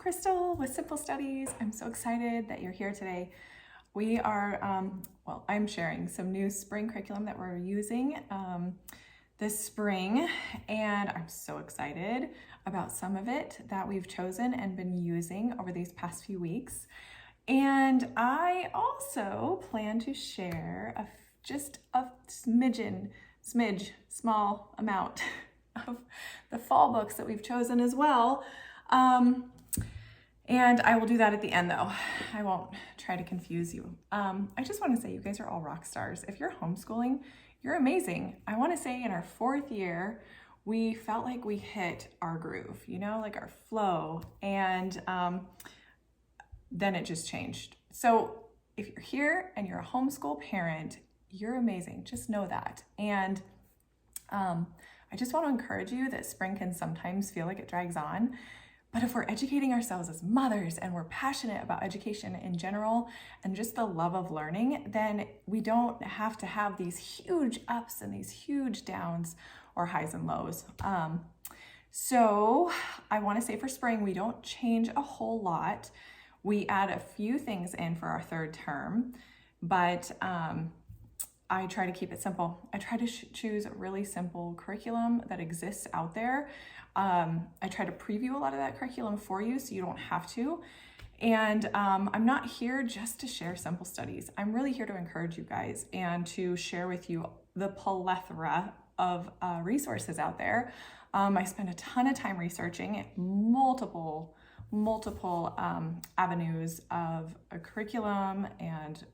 Crystal with Simple Studies. I'm so excited that you're here today. We are, I'm sharing some new spring curriculum that we're using this spring, and I'm so excited about some of it that we've chosen and been using over these past few weeks. And I also plan to share just a small amount of the fall books that we've chosen as well. And I will do that at the end though. I won't try to confuse you. I just want to say you guys are all rock stars. If you're homeschooling, you're amazing. I want to say in our 4th year, we felt like we hit our groove, like our flow, and then it just changed. So if you're here and you're a homeschool parent, you're amazing. Just know that. And I just want to encourage you that spring can sometimes feel like it drags on. But if we're educating ourselves as mothers and we're passionate about education in general and just the love of learning, then we don't have to have these huge ups and these huge downs or highs and lows. So I want to say for spring, we don't change a whole lot. We add a few things in for our 3rd term, but I try to keep it simple. I try to choose a really simple curriculum that exists out there. I try to preview a lot of that curriculum for you so you don't have to. And I'm not here just to share simple studies. I'm really here to encourage you guys and to share with you the plethora of resources out there. I spend a ton of time researching multiple avenues of a curriculum and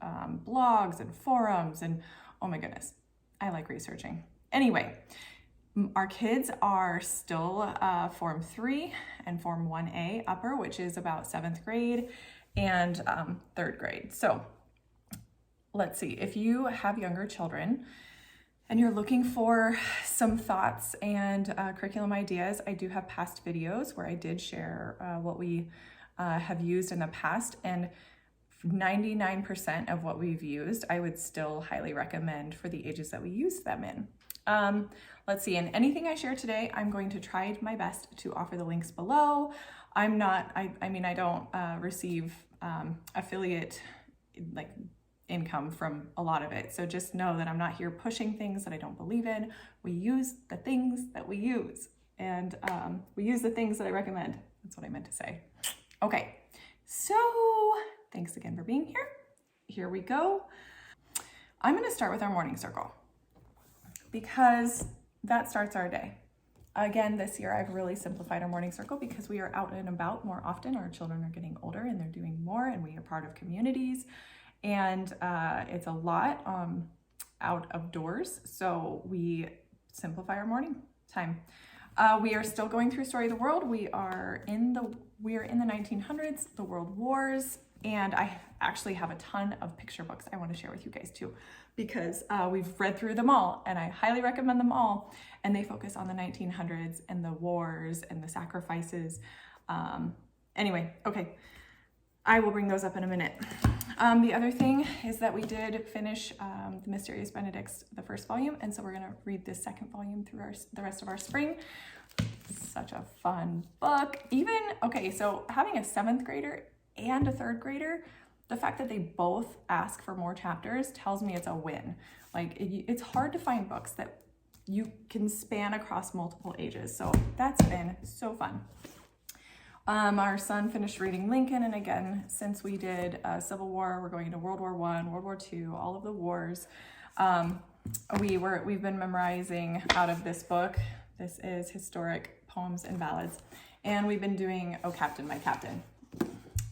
blogs and forums, and oh my goodness, I like researching. Anyway, our kids are still Form 3 and Form 1A upper, which is about 7th grade and 3rd grade. So let's see, if you have younger children and you're looking for some thoughts and curriculum ideas, I do have past videos where I did share what we have used in the past, and 99% of what we've used, I would still highly recommend for the ages that we use them in. Let's see, in anything I share today, I'm going to try my best to offer the links below. I don't receive affiliate income from a lot of it. So just know that I'm not here pushing things that I don't believe in. We use the things that we use, and we use the things that I recommend. That's what I meant to say. Okay, so thanks again for being here. Here we go. I'm gonna start with our morning circle because that starts our day. Again, this year I've really simplified our morning circle because we are out and about more often. Our children are getting older and they're doing more, and we are part of communities. And it's a lot out of doors, so we simplify our morning time. We are still going through Story of the World. We are in the 1900s, the World Wars, and I actually have a ton of picture books I want to share with you guys too, because we've read through them all, and I highly recommend them all. And they focus on the 1900s and the wars and the sacrifices. Anyway, okay. I will bring those up in a minute. The other thing is that we did finish The Mysterious Benedicts, the 1st volume, and so we're gonna read this 2nd volume through the rest of our spring. Such a fun book. So having a 7th grader and a 3rd grader, the fact that they both ask for more chapters tells me it's a win. It's hard to find books that you can span across multiple ages, so that's been so fun. Our son finished reading Lincoln, and again, since we did Civil War, we're going into World War I, World War II, all of the wars. We've been memorizing out of this book. This is Historic Poems and Ballads, and we've been doing Oh Captain, My Captain.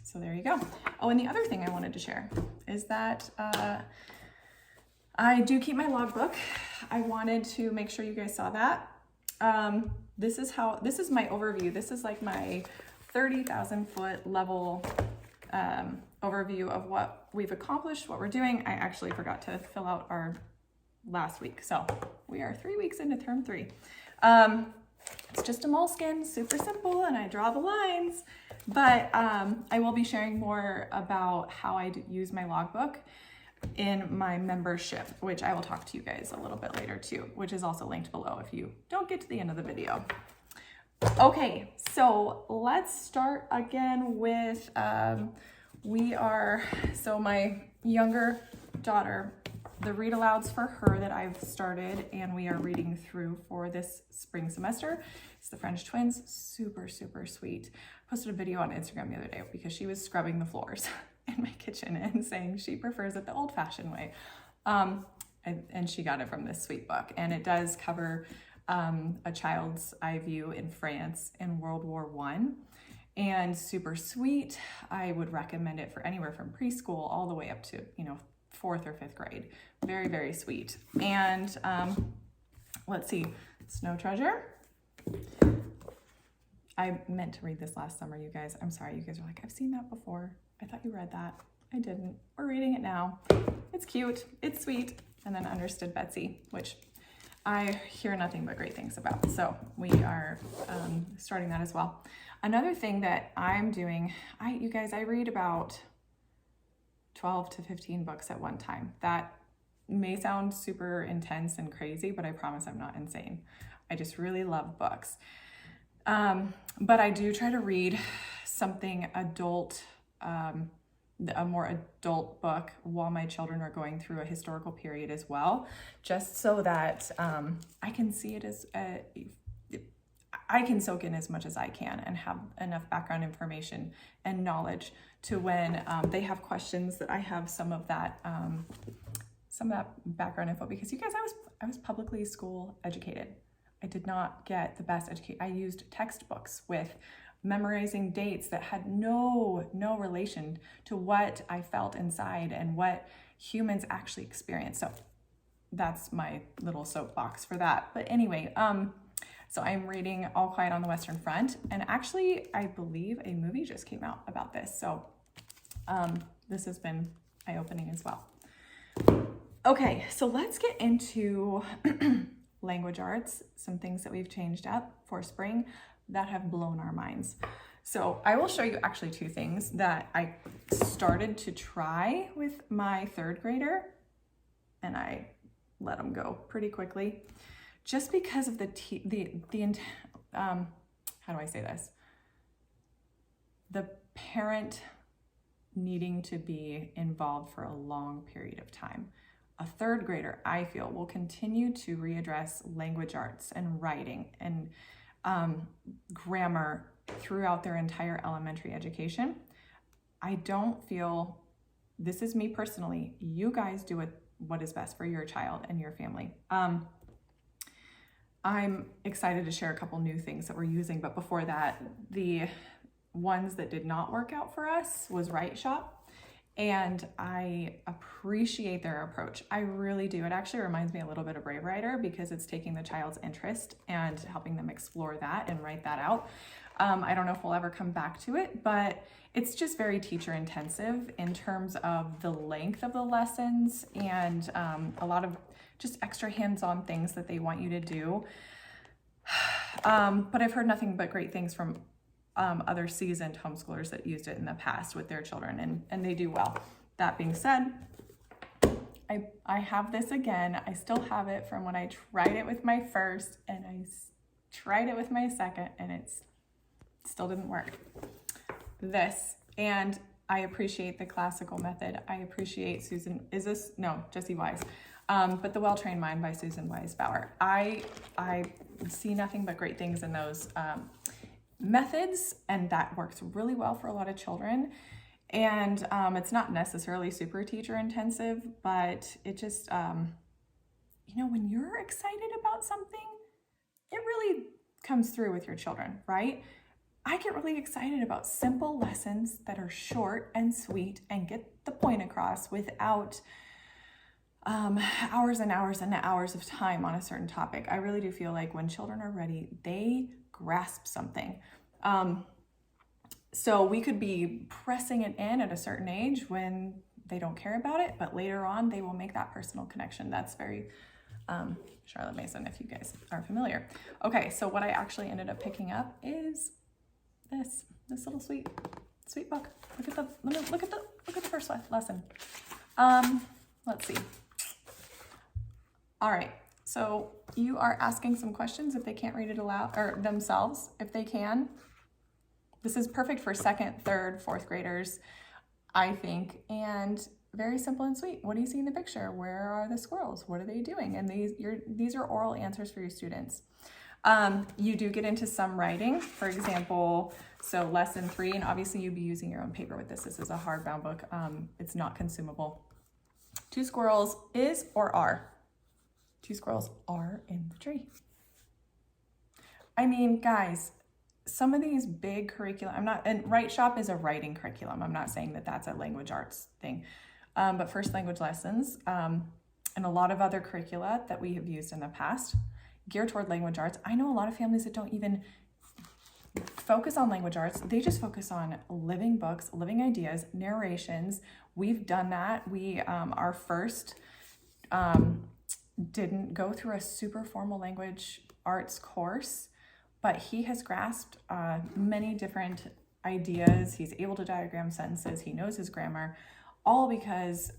So there you go. Oh, and the other thing I wanted to share is that I do keep my logbook. I wanted to make sure you guys saw that. This is my overview. This is like my 30,000 foot level overview of what we've accomplished, what we're doing. I actually forgot to fill out our last week. So we are 3 weeks into term 3. It's just a moleskin, super simple, and I draw the lines, but I will be sharing more about how I use my logbook in my membership, which I will talk to you guys a little bit later too, which is also linked below if you don't get to the end of the video. Okay, so let's start again with, so my younger daughter, the read alouds for her that I've started and we are reading through for this spring semester. It's the French twins, super, super sweet. I posted a video on Instagram the other day because she was scrubbing the floors in my kitchen and saying she prefers it the old fashioned way. And she got it from this sweet book, and it does cover a child's eye view in France in World War I, and super sweet. I would recommend it for anywhere from preschool all the way up to, 4th or 5th grade. Very, very sweet. And let's see, Snow Treasure. I meant to read this last summer, you guys. I'm sorry, you guys are like, I've seen that before. I thought you read that. I didn't. We're reading it now. It's cute, it's sweet. And then Understood Betsy, which I hear nothing but great things about. So we are starting that as well. Another thing that I'm doing, you guys, I read about 12 to 15 books at one time. That may sound super intense and crazy, but I promise I'm not insane. I just really love books. But I do try to read something adult, a more adult book while my children are going through a historical period as well, just so that I can see it as I can soak in as much as I can and have enough background information and knowledge to when they have questions that I have some of that background info, because you guys, I was publicly school educated. I did not get the best education. I used textbooks with memorizing dates that had no relation to what I felt inside and what humans actually experience. So that's my little soapbox for that. But anyway, so I'm reading All Quiet on the Western Front, and actually I believe a movie just came out about this. So this has been eye-opening as well. Okay, so let's get into language arts, some things that we've changed up for spring that have blown our minds. So I will show you actually two things that I started to try with my 3rd grader, and I let him go pretty quickly, just because of how do I say this? The parent needing to be involved for a long period of time. A 3rd grader, I feel, will continue to readdress language arts and writing and grammar throughout their entire elementary education. I don't feel, this is me personally, you guys do what is best for your child and your family. I'm excited to share a couple new things that we're using, but before that, the ones that did not work out for us was Write Shop. And I appreciate their approach. I really do. It actually reminds me a little bit of Brave Writer, because it's taking the child's interest and helping them explore that and write that out. I don't know if we'll ever come back to it, but it's just very teacher intensive in terms of the length of the lessons and a lot of just extra hands-on things that they want you to do. But I've heard nothing but great things from other seasoned homeschoolers that used it in the past with their children, and they do well. That being said, I have this again. I still have it from when I tried it with my first, and I tried it with my second, and it still didn't work. And I appreciate the classical method. I appreciate Jessie Wise. But The Well-Trained Mind by Susan Wise Bauer. I see nothing but great things in those methods, and that works really well for a lot of children. And it's not necessarily super teacher intensive, but it just, when you're excited about something, it really comes through with your children, right? I get really excited about simple lessons that are short and sweet and get the point across without hours and hours and hours of time on a certain topic. I really do feel like when children are ready, they grasp something. So we could be pressing it in at a certain age when they don't care about it, but later on they will make that personal connection. That's very Charlotte Mason, if you guys are familiar. Okay, so what I actually ended up picking up is this little sweet book. Look at the first lesson. Let's see. All right, So you are asking some questions if they can't read it aloud, or themselves, if they can. This is perfect for second, third, fourth graders, I think, and very simple and sweet. What do you see in the picture? Where are the squirrels? What are they doing? And these are oral answers for your students. You do get into some writing, for example, so lesson 3, and obviously you'd be using your own paper with this. This is a hardbound book. It's not consumable. 2 squirrels is or are? 2 squirrels are in the tree. I mean, guys, some of these big curriculum, and Write Shop is a writing curriculum. I'm not saying that that's a language arts thing, but first language lessons, and a lot of other curricula that we have used in the past geared toward language arts. I know a lot of families that don't even focus on language arts. They just focus on living books, living ideas, narrations. We've done that. We, our first, didn't go through a super formal language arts course, but he has grasped many different ideas. He's able to diagram sentences. He knows his grammar, all because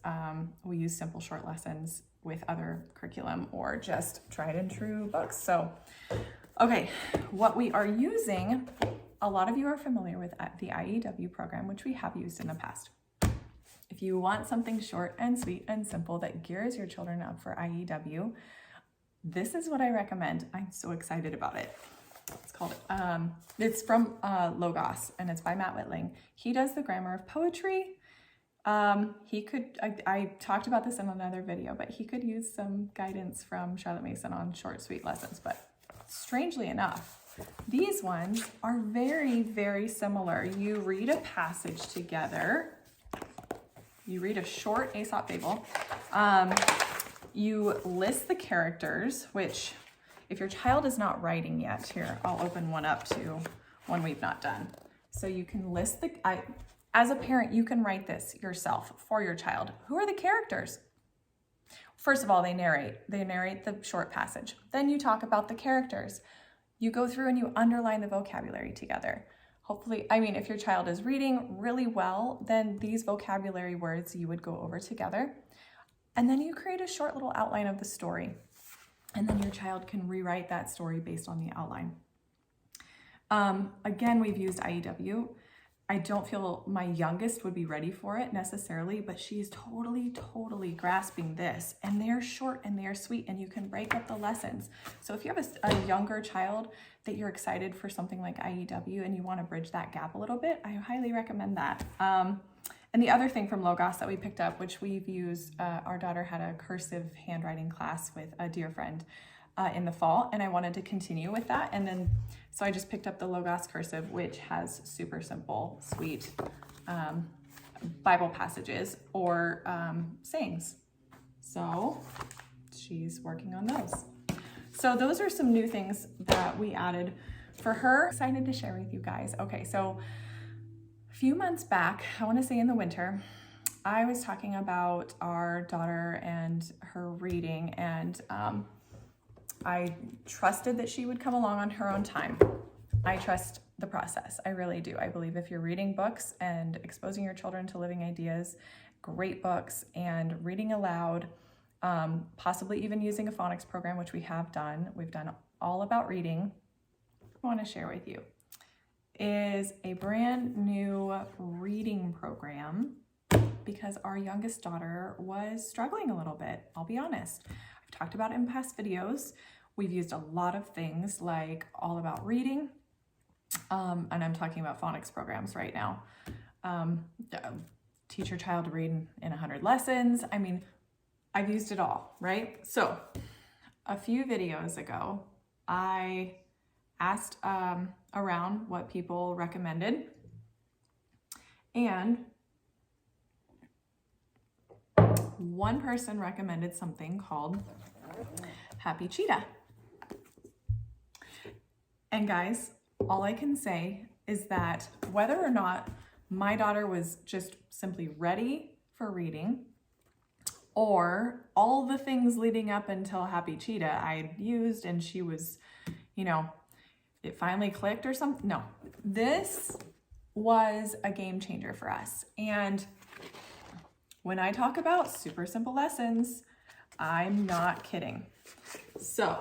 we use simple short lessons with other curriculum or just tried and true books. So, okay, what we are using, a lot of you are familiar with the IEW program, which we have used in the past. If you want something short and sweet and simple that gears your children up for IEW, this is what I recommend. I'm so excited about it. It's called, it's from Logos, and it's by Matt Whitling. He does the grammar of poetry. He could, I talked about this in another video, but he could use some guidance from Charlotte Mason on short, sweet lessons. But strangely enough, these ones are very, very similar. You read a passage together. You read a short Aesop fable. You list the characters, which if your child is not writing yet, here, I'll open one up to one we've not done. So you can list as a parent, you can write this yourself for your child. Who are the characters? First of all, they narrate the short passage. Then you talk about the characters. You go through and you underline the vocabulary together. Hopefully, I mean, if your child is reading really well, then these vocabulary words you would go over together. And then you create a short little outline of the story. And then your child can rewrite that story based on the outline. Again, we've used IEW. I don't feel my youngest would be ready for it necessarily, but she's totally grasping this. And they're short and they're sweet, and you can break up the lessons. So if you have a younger child that you're excited for something like IEW and you want to bridge that gap a little bit, I highly recommend that. And the other thing from Logos that we picked up, which we've used, our daughter had a cursive handwriting class with a dear friend in the fall, and I wanted to continue with that. And then, so I just picked up the Logos cursive, which has super simple, sweet Bible passages or sayings. So she's working on those. So those are some new things that we added for her. Excited to share with you guys. Okay, so a few months back, I want to say in the winter, I was talking about our daughter and her reading, and I trusted that she would come along on her own time. I trust the process. I really do. I believe if you're reading books and exposing your children to living ideas, great books, and reading aloud, possibly even using a phonics program, which we have done. We've done all about reading. I want to share with you is a brand new reading program because our youngest daughter was struggling a little bit. I'll be honest. I've talked about it in past videos. We've used a lot of things like All About Reading, and I'm talking about phonics programs right now. Teach your child to read in 100 lessons. I mean, I've used it all, right? So a few videos ago, I asked around what people recommended, and one person recommended something called Happy Cheetah. And guys, all I can say is that whether or not my daughter was just simply ready for reading, or all the things leading up until Happy Cheetah I used and she was, you know, it finally clicked or something. No, this was a game changer for us. And when I talk about super simple lessons, I'm not kidding. So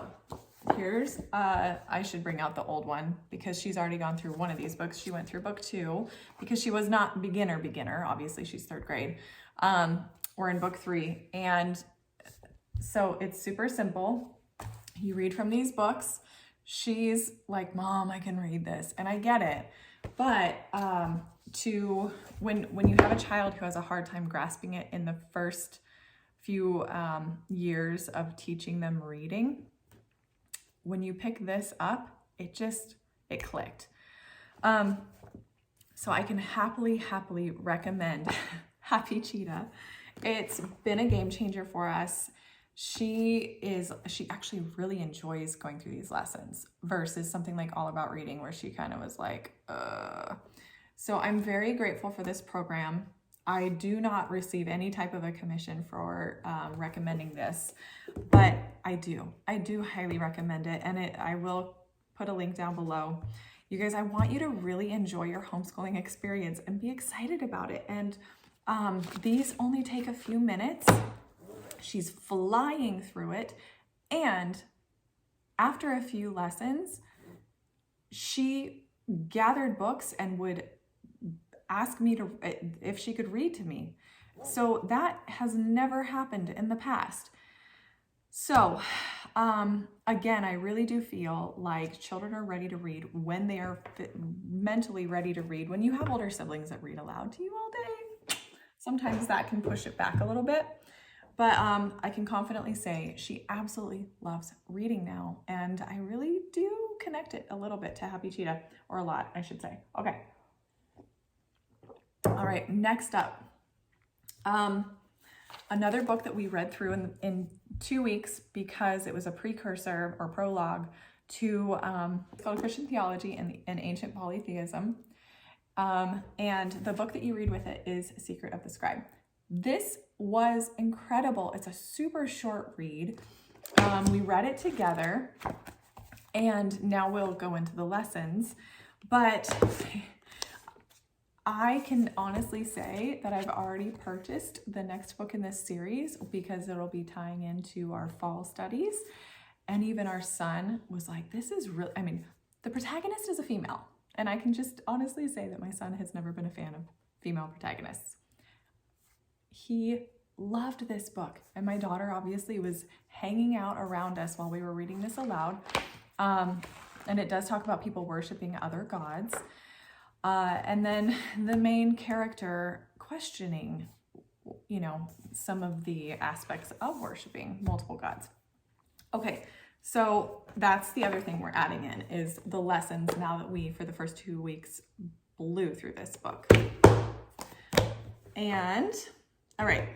here's, I should bring out the old one because she's already gone through one of these books. She went through book 2 because she was not beginner. Obviously she's 3rd grade. We're in book 3. And so it's super simple. You read from these books. She's like, Mom, I can read this. And I get it. But when you have a child who has a hard time grasping it in the first few years of teaching them reading, when you pick this up, it clicked. So I can happily recommend Happy Cheetah. It's been a game changer for us. She actually really enjoys going through these lessons versus something like All About Reading where she kind of was like, So I'm very grateful for this program. I do not receive any type of a commission for recommending this, but I do highly recommend it. And I will put a link down below. You guys, I want you to really enjoy your homeschooling experience and be excited about it. And these only take a few minutes. She's flying through it. And after a few lessons, she gathered books and would ask me if she could read to me. So that has never happened in the past. So again, I really do feel like children are ready to read when they are mentally ready to read. When you have older siblings that read aloud to you all day, sometimes that can push it back a little bit. But I can confidently say she absolutely loves reading now. And I really do connect it a little bit to Happy Cheetah, or a lot, I should say. Okay. All right, next up. Another book that we read through in 2 weeks because it was a precursor or prologue to it's called Christian Theology and Ancient Polytheism. And the book that you read with it is Secret of the Scribe. This was incredible. It's a super short read. We read it together, and now we'll go into the lessons. But I can honestly say that I've already purchased the next book in this series because it'll be tying into our fall studies. And even our son was like, this is really, I mean, the protagonist is a female. And I can just honestly say that my son has never been a fan of female protagonists. He loved this book. And my daughter obviously was hanging out around us while we were reading this aloud. And it does talk about people worshiping other gods. And then the main character questioning, some of the aspects of worshiping multiple gods. Okay, so that's the other thing we're adding in is the lessons now that we, for the first 2 weeks, blew through this book. And, all right,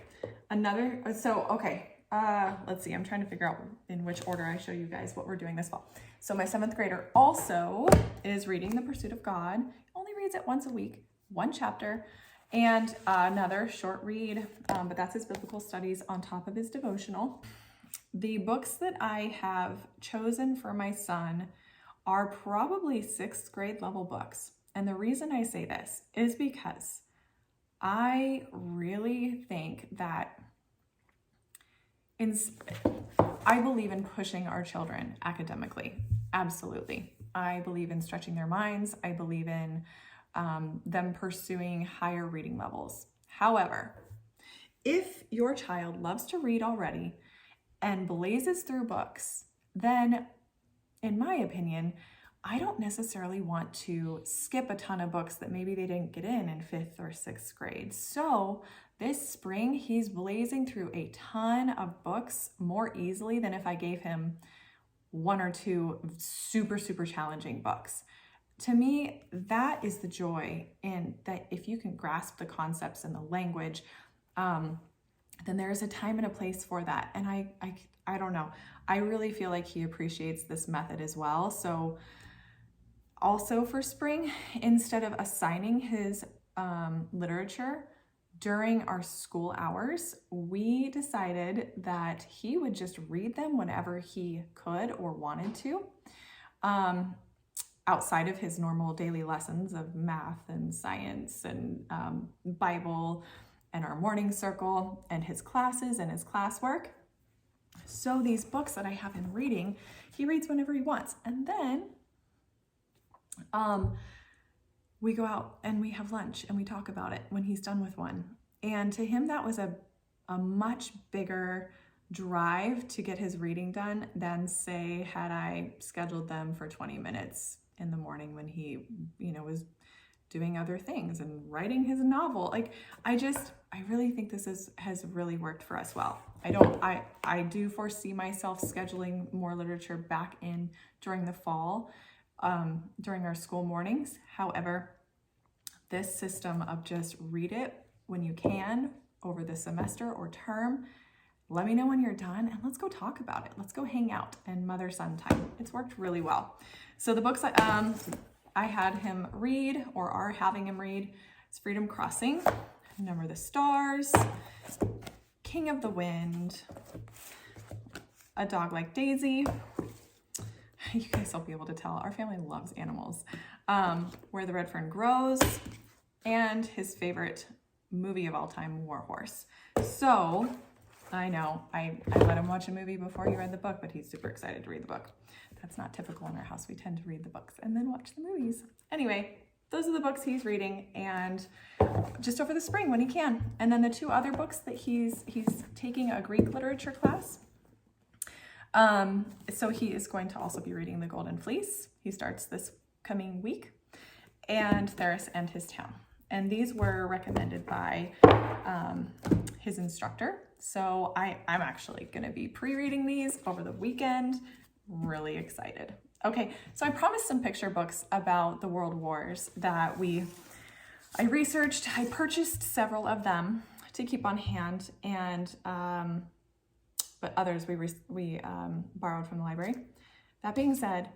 let's see, I'm trying to figure out in which order I show you guys what we're doing this fall. So my 7th grader also is reading The Pursuit of God. Only reads it once a week, 1 chapter, and another short read, but that's his biblical studies on top of his devotional. The books that I have chosen for my son are probably 6th grade level books. And the reason I say this is because I really think that I believe in pushing our children academically. Absolutely. I believe in stretching their minds. I believe in them pursuing higher reading levels. However, if your child loves to read already and blazes through books, then in my opinion, I don't necessarily want to skip a ton of books that maybe they didn't get in 5th or 6th grade. So this spring, he's blazing through a ton of books more easily than if I gave him 1 or 2 super, super challenging books. To me, that is the joy in that if you can grasp the concepts and the language, then there's a time and a place for that. And I don't know. I really feel like he appreciates this method as well. So also for spring, instead of assigning his literature during our school hours, we decided that he would just read them whenever he could or wanted to, outside of his normal daily lessons of math and science and Bible and our morning circle and his classes and his classwork. So these books that I have him reading, he reads whenever he wants. And then we go out and we have lunch and we talk about it when he's done with one. And to him, that was a much bigger drive to get his reading done than, say, had I scheduled them for 20 minutes in the morning when he, was doing other things and writing his novel. Like, I really think this has really worked for us well. I do foresee myself scheduling more literature back in during the fall, during our school mornings. However, this system of just read it when you can over the semester or term, let me know when you're done and let's go talk about it. Let's go hang out and mother-son time. It's worked really well. So the books I had him read, or are having him read, is Freedom Crossing, Number the Stars, King of the Wind, A Dog Like Daisy. You guys will be able to tell our family loves animals. Where the Red Fern Grows, and his favorite movie of all time, War Horse. So I know I let him watch a movie before he read the book, but he's super excited to read the book. That's not typical in our house. We tend to read the books and then watch the movies. Anyway, those are the books he's reading, and just over the spring when he can. And then the two other books that he's taking a Greek literature class. So he is going to also be reading The Golden Fleece. He starts this coming week, and Theras and His Town. And these were recommended by his instructor. So I'm actually going to be pre-reading these over the weekend. Really excited. Okay, so I promised some picture books about the World Wars that I researched. I purchased several of them to keep on hand, and but others we borrowed from the library. That being said,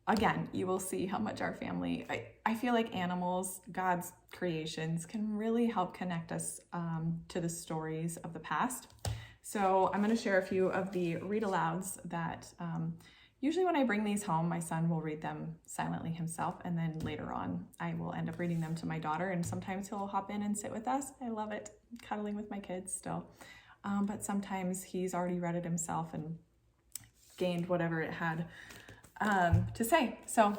again, you will see how much our family, I feel like animals, God's creations, can really help connect us to the stories of the past. So I'm going to share a few of the read-alouds that usually when I bring these home, my son will read them silently himself, and then later on I will end up reading them to my daughter, and sometimes he'll hop in and sit with us. I love it, cuddling with my kids still. But sometimes he's already read it himself and gained whatever it had to say. So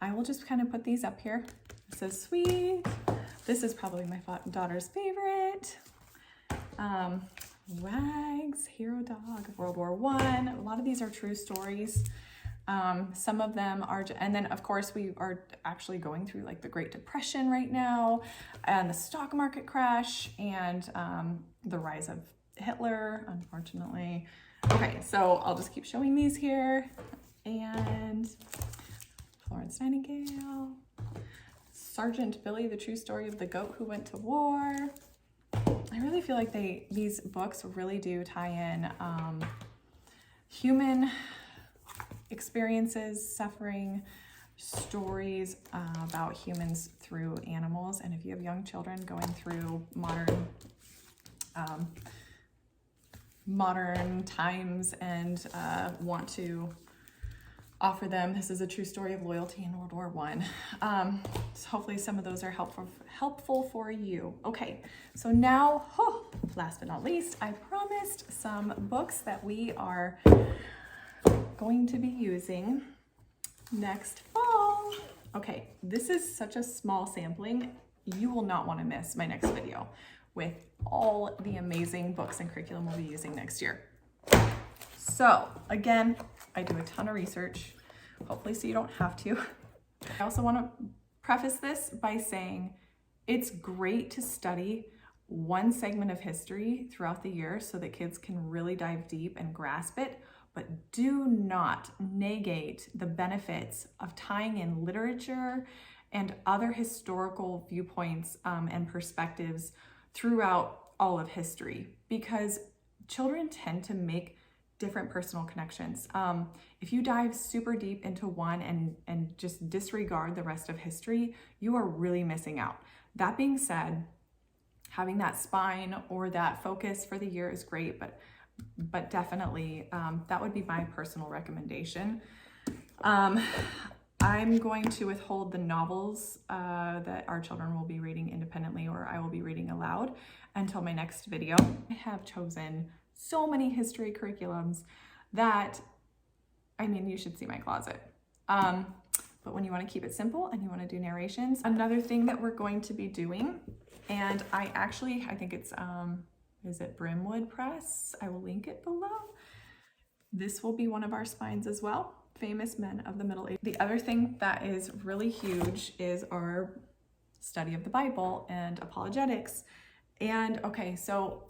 I will just kind of put these up here. It says sweet. This is probably my daughter's favorite. Wags, Hero Dog, World War I. A lot of these are true stories. Some of them are, and then of course we are actually going through like the Great Depression right now, and the stock market crash, and the rise of Hitler, unfortunately. Okay, so I'll just keep showing these here. And Florence Nightingale, Sergeant Billy, the true story of the goat who went to war. I really feel like these books really do tie in human experiences, suffering, stories about humans through animals. And if you have young children going through modern times and want to offer them, this is a true story of loyalty in World War I. So hopefully some of those are helpful for you. Okay, so now, last but not least, I promised some books that we are going to be using next fall. Okay, this is such a small sampling. You will not want to miss my next video with all the amazing books and curriculum we'll be using next year. So again, I do a ton of research, hopefully so you don't have to. I also want to preface this by saying it's great to study one segment of history throughout the year so that kids can really dive deep and grasp it, but do not negate the benefits of tying in literature and other historical viewpoints and perspectives throughout all of history, because children tend to make different personal connections. If you dive super deep into one and just disregard the rest of history, you are really missing out. That being said, having that spine or that focus for the year is great, but definitely that would be my personal recommendation. I'm going to withhold the novels that our children will be reading independently or I will be reading aloud until my next video. I have chosen so many history curriculums that, I mean, you should see my closet. But when you want to keep it simple and you want to do narrations, another thing that we're going to be doing, and I think it's, is it Brimwood Press? I will link it below. This will be one of our spines as well, Famous Men of the Middle Ages. The other thing that is really huge is our study of the Bible and apologetics. And okay, so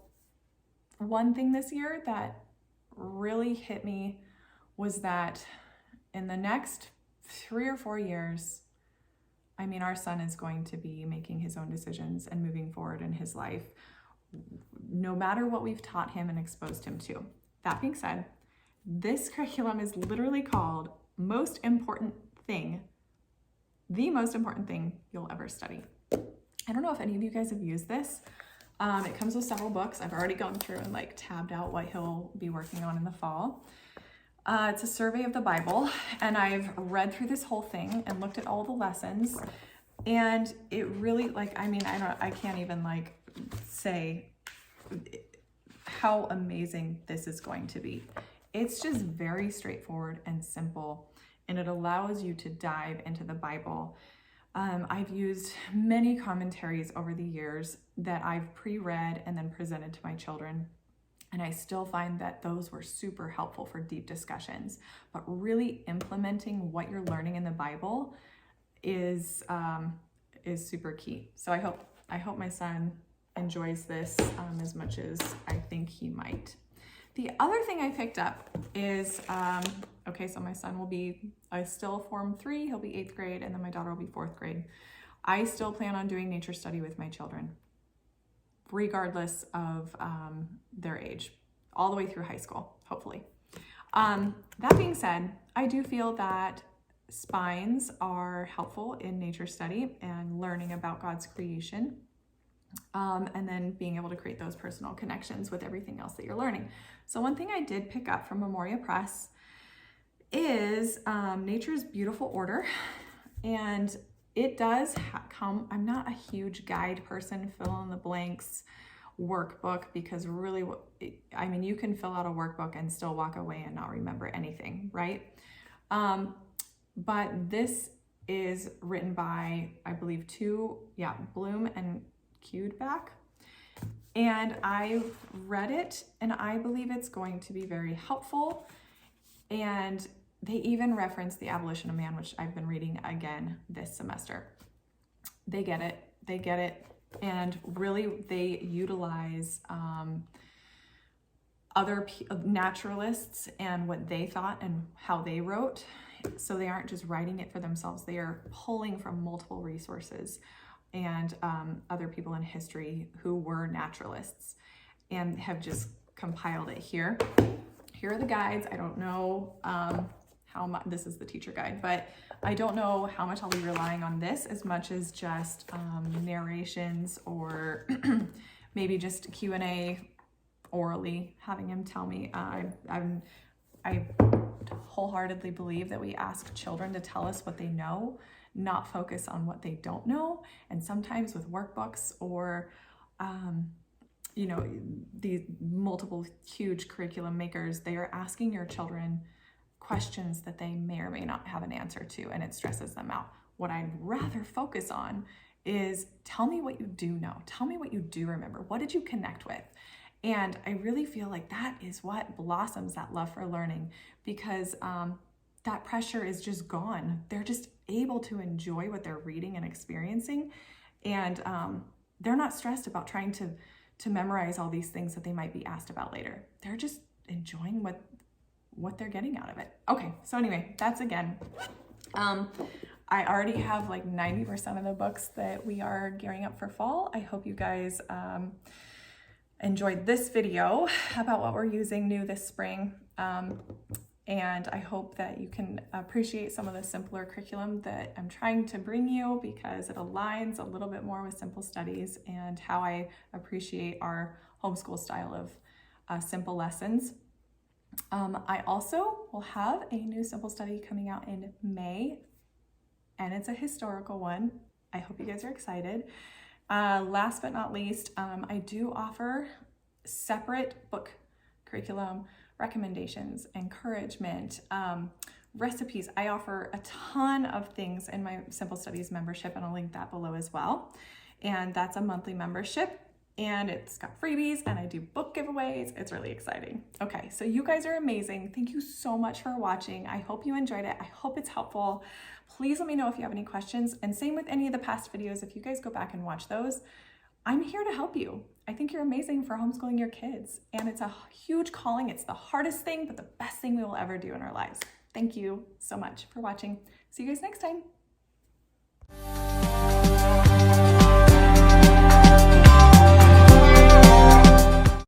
one thing this year that really hit me was that in the next 3 or 4 years, I mean, our son is going to be making his own decisions and moving forward in his life, no matter what we've taught him and exposed him to. That being said, this curriculum is literally called Most Important Thing, the most important thing you'll ever study. I don't know if any of you guys have used this. It comes with several books. I've already gone through and like tabbed out what he'll be working on in the fall. It's a survey of the Bible, and I've read through this whole thing and looked at all the lessons, and it really, like, I mean, I can't even like say how amazing this is going to be. It's just very straightforward and simple, and it allows you to dive into the Bible. I've used many commentaries over the years that I've pre-read and then presented to my children. And I still find that those were super helpful for deep discussions. But really implementing what you're learning in the Bible is super key. So I hope my son enjoys this as much as I think he might. The other thing I picked up is, okay, so my son will be still Form 3, he'll be 8th grade, and then my daughter will be 4th grade. I still plan on doing nature study with my children, regardless of their age, all the way through high school, hopefully. That being said, I do feel that spines are helpful in nature study and learning about God's creation, and then being able to create those personal connections with everything else that you're learning. So one thing I did pick up from Memoria Press is Nature's Beautiful Order, and it does come, I'm not a huge guide person, fill in the blanks workbook, because really, I mean, you can fill out a workbook and still walk away and not remember anything, right? But this is written by, I believe, Bloom and Cudback. And I've read it, and I believe it's going to be very helpful. And they even reference The Abolition of Man, which I've been reading again this semester. They get it. And really, they utilize other naturalists and what they thought and how they wrote. So they aren't just writing it for themselves. They are pulling from multiple resources and other people in history who were naturalists and have just compiled it here. Here are the guides. I don't know how much, this is the teacher guide, but I don't know how much I'll be relying on this as much as just narrations or maybe just Q&A orally, having him tell me. I wholeheartedly believe that we ask children to tell us what they know, not focus on what they don't know. And sometimes with workbooks or, these multiple huge curriculum makers, they are asking your children questions that they may or may not have an answer to, and it stresses them out. What I'd rather focus on is tell me what you do know. Tell me what you do remember. What did you connect with? And I really feel like that is what blossoms that love for learning, because that pressure is just gone. They're just able to enjoy what they're reading and experiencing. And they're not stressed about trying to memorize all these things that they might be asked about later. They're just enjoying what they're getting out of it. Okay, so anyway, that's again. I already have like 90% of the books that we are gearing up for fall. I hope you guys enjoyed this video about what we're using new this spring. And I hope that you can appreciate some of the simpler curriculum that I'm trying to bring you, because it aligns a little bit more with Simple Studies and how I appreciate our homeschool style of simple lessons. I also will have a new Simple Study coming out in May, and it's a historical one. I hope you guys are excited. Last but not least, I do offer separate book curriculum, recommendations, encouragement, recipes. I offer a ton of things in my Simple Studies membership, and I'll link that below as well. And that's a monthly membership, and it's got freebies, and I do book giveaways. It's really exciting. Okay, so you guys are amazing. Thank you so much for watching. I hope you enjoyed it. I hope it's helpful. Please let me know if you have any questions, and same with any of the past videos. If you guys go back and watch those, I'm here to help you. I think you're amazing for homeschooling your kids, and it's a huge calling. It's the hardest thing, but the best thing we will ever do in our lives. Thank you so much for watching. See you guys next time.